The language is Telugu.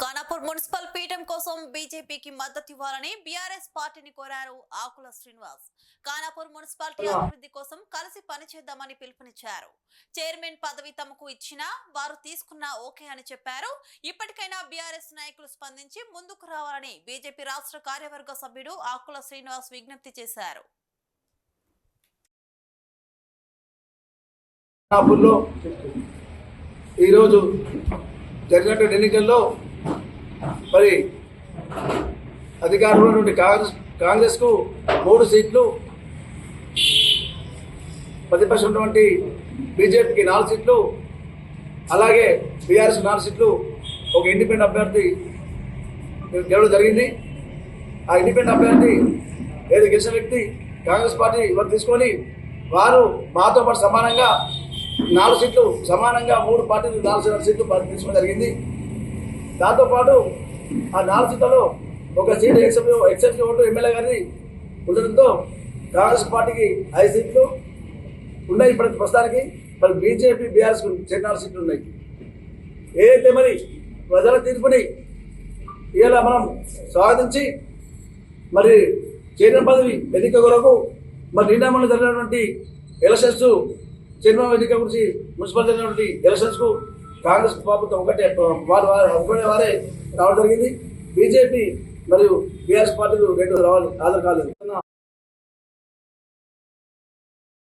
ఖానాపూర్ మున్సిపల్ పీఠం కోసం బీజేపీకి మద్దతు ఇవ్వాలని బీఆర్ఎస్ పార్టీని కోరారు ఆకుల శ్రీనివాస్. ఖానాపూర్ మున్సిపాలిటీ అభివృద్ధి కోసం కలిసి పనిచేద్దామని పిలుపునిచ్చారు. చైర్మన్ పదవి తమకు ఇచ్చినా వారు తీసుకున్నా ఓకే అని చెప్పారు. ఇప్పటికైనా బీఆర్ఎస్ నాయకులు స్పందించి ముందుకు రావాలని బీజేపీ రాష్ట్ర కార్యవర్గ సభ్యుడు ఆకుల శ్రీనివాస్ విజ్ఞప్తి చేశారు. ఈరోజు జరిగినటువంటి ఎన్నికల్లో మరి అధికారంలో నుండి కాంగ్రెస్కు 3 సీట్లు, ప్రతిపక్షం ఉన్నటువంటి బీజేపీకి 4 సీట్లు, అలాగే బీఆర్ఎస్ 4 సీట్లు, ఒక ఇండిపెండెంట్ అభ్యర్థి గెలవడం జరిగింది. ఆ ఇండిపెండెంట్ అభ్యర్థి ఏదో గెలిచిన వ్యక్తి కాంగ్రెస్ పార్టీ వారు తీసుకొని వారు మాతో పాటు సమానంగా 4 సీట్లు, సమానంగా 3 పార్టీలు 4 సీట్లు తీసుకోవడం జరిగింది. దాంతోపాటు ఆ 4 సీట్లలో ఒక సీటు ఎక్సెప్షన్ ఓటు ఎమ్మెల్యే గారిని ఉండడంతో కాంగ్రెస్ పార్టీకి 5 సీట్లు ఉన్నాయి. ఇప్పటికి ప్రస్తుతానికి మరి బీజేపీ బీఆర్ఎస్కు 4 సీట్లు ఉన్నాయి. ఏదైతే మరి ప్రజల తీర్పుని ఇలా మనం స్వాగతించి మరి చైర్మన్ పదవి ఎన్నిక కొరకు మరి నిండామంలో జరిగినటువంటి ఎలక్షన్స్, చైర్మన్ ఎన్నిక గురించి మున్సిపల్ జరిగినటువంటి ఎలక్షన్స్కు కాంగ్రెస్ ప్రభుత్వం ఒకటే వారే రావడం జరిగింది. బీజేపీ మరియు బీఆర్ఎస్ పార్టీలు 2 రావాలి హాజరు కాలేదు.